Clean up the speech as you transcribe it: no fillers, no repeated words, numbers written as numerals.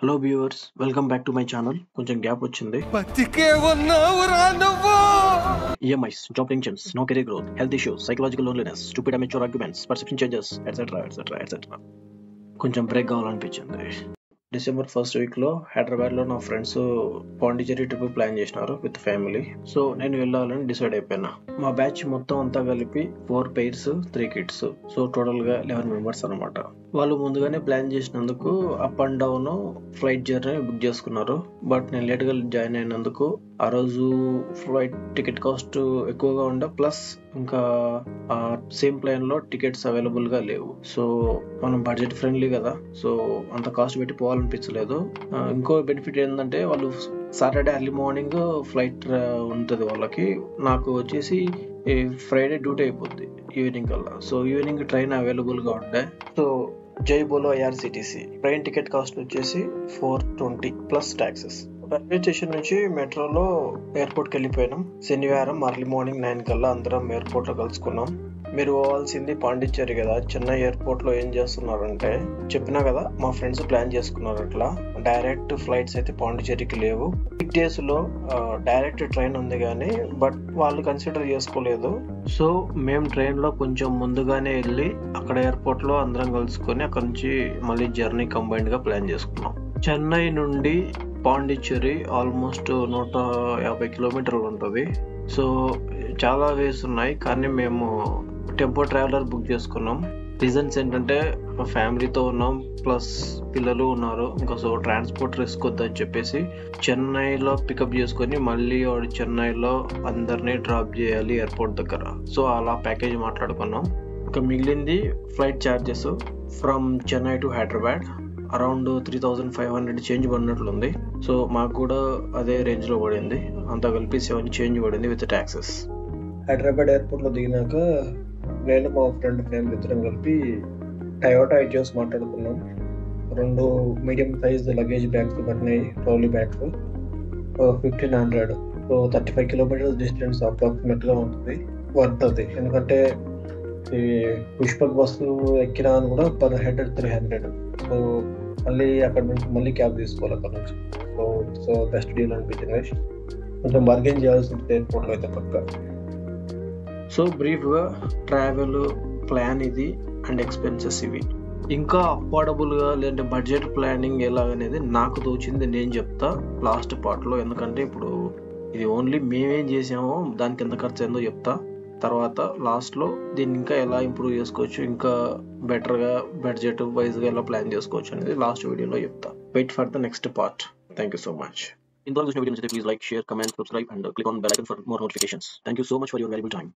Hello viewers, welcome back to my channel. కొంచెం gap వచ్చింది. EMIs, job tensions, no career growth, health issues, psychological loneliness, stupid amateur arguments, perception changes, etcetera etcetera etcetera. కొంచెం break కావాలనిపించింది. December first week లో హైదరాబాద్ లో నా friends Pondicherry trip plan చేసినారు with family. So నేను వెళ్ళాలని డిసైడ్ అయిపోయినా. మా బ్యాచ్ మొత్తం అంతా కలిపి 4 pairs 3 kids. సో టోటల్ గా 11 members అనమాట. వాళ్ళు ముందుగానే ప్లాన్ చేసినందుకు up and down flight journey book చేసుకున్నారు. బట్ నేను లేట్ గా జాయిన్ అయినందుకు ఆ రోజు ఫ్లైట్ టికెట్ కాస్ట్ ఎక్కువగా ఉండే, ప్లస్ ఇంకా సేమ్ ప్లేన్ లో టికెట్స్ అవైలబుల్ గా లేవు. సో మనం బడ్జెట్ ఫ్రెండ్లీ కదా, సో అంత కాస్ట్ పెట్టి పోవాలనిపించలేదు. ఇంకో బెనిఫిట్ ఏంటంటే వాళ్ళు సాటర్డే ఎర్లీ మార్నింగ్ ఫ్లైట్ ఉంటుంది వాళ్ళకి. నాకు వచ్చేసి ఫ్రైడే డ్యూటీ అయిపోద్ది ఈవినింగ్ కల్లా. సో ఈవినింగ్ ట్రైన్ అవైలబుల్ గా ఉండే. సో జై బోలో ఐఆర్సిటిసి ట్రైన్ టికెట్ కాస్ట్ వచ్చేసి 420 ప్లస్ టాక్సెస్. రైల్వే స్టేషన్ నుంచి మెట్రోలో ఎయిర్పోర్ట్ కి వెళ్ళిపోయినాం. శనివారం ఎర్లీ మార్నింగ్ 9 కల్లా అందరం ఎయిర్పోర్ట్ లో కలుసుకున్నాం. మీరు పోవాల్సింది పాండిచ్చేరి కదా. చెన్నై ఎయిర్పోర్ట్ లో ఏం చేస్తున్నారంటే, చెప్పినా కదా మా ఫ్రెండ్స్ ప్లాన్ చేసుకున్నారు. అట్లా డైరెక్ట్ ఫ్లైట్స్ అయితే పాండిచ్చేరికి లేవు. వీక్ డేస్ లో డైరెక్ట్ ట్రైన్ ఉంది కానీ బట్ వాళ్ళు కన్సిడర్ చేసుకోలేదు. సో మేము ట్రైన్ లో కొంచెం ముందుగానే వెళ్ళి అక్కడ ఎయిర్పోర్ట్ లో అందరం కలుసుకొని అక్కడ నుంచి మళ్ళీ జర్నీ కంబైన్డ్ గా ప్లాన్ చేసుకున్నాం. చెన్నై నుండి పాండిచ్చేరి ఆల్మోస్ట్ 150 కిలోమీటర్లు ఉంటుంది. సో చాలా వేస్ ఉన్నాయి, కానీ మేము టెంపో ట్రావెలర్ బుక్ చేసుకున్నాం. రీజన్స్ ఏంటంటే ఫ్యామిలీతో ఉన్నాం, ప్లస్ పిల్లలు ఉన్నారు. ఇంకా సో ట్రాన్స్పోర్ట్ రిస్క్ వద్దని చెప్పేసి చెన్నైలో పికప్ చేసుకొని మళ్ళీ చెన్నైలో అందరినీ డ్రాప్ చేయాలి ఎయిర్పోర్ట్ దగ్గర. సో అలా ప్యాకేజ్ మాట్లాడుకున్నాం. ఇంకా మిగిలింది flight charges from Chennai to Hyderabad around 3500 change పడినట్లుంది. సో మాకు కూడా అదే రేంజ్ లో పడింది. అంతా కలిపి 7 చేంజ్ పడింది విత్ ట్యాక్సెస్. హైదరాబాద్ ఎయిర్పోర్ట్ లో దిగినాక నేను మా ఫ్రెండ్ ఫ్యామిలీ ఇద్దరం కలిపి టయోటా ఐటియోస్ మాట్లాడుకున్నాం. 2 మీడియం సైజ్ లగేజ్ బ్యాగ్స్ పట్టినాయి, trolley bags. 1500. So 35 kilometres distance approximate గా ఉంటుంది. వర్త్ అది, ఎందుకంటే ఈ పుష్పక్ బస్సు ఎక్కినా అని కూడా పర్ హెడ్ 300. సో మళ్ళీ అక్కడ నుంచి మళ్ళీ క్యాబ్ తీసుకోవాలి అక్కడ నుంచి. సో బెస్ట్ డీల్ అనిపించింది. కొంచెం బార్గెన్ చేయాల్సి ఉంటుంది ఎయిర్పోర్ట్ లో అయితే పక్క. సో బ్రీఫ్ గా ట్రావెల్ ప్లాన్ ఇది అండ్ ఎక్స్పెన్సెస్ ఇవి. ఇంకా అఫోర్డబుల్ గా లేదంటే బడ్జెట్ ప్లానింగ్ ఎలాగనేది నాకు తోచింది నేను చెప్తా లాస్ట్ పార్ట్ లో. ఎందుకంటే ఇప్పుడు ఇది ఓన్లీ మేమేం చేసామో దానికి ఎంత ఖర్చు అయిందో చెప్తా. తర్వాత లాస్ట్ లో దీన్ని ఇంకా ఎలా ఇంప్రూవ్ చేసుకోవచ్చు, ఇంకా బెటర్ గా బడ్జెట్ వైజ్ గా ఎలా ప్లాన్ చేసుకోవచ్చు అనేది లాస్ట్ వీడియోలో చెప్తా. Wait for the next part. Thank you so much. ఇంతవరకు చూసిన వీడియో నచ్చితే please like, share, comment, subscribe and click on bell icon for more notifications. Thank you so much for your valuable time.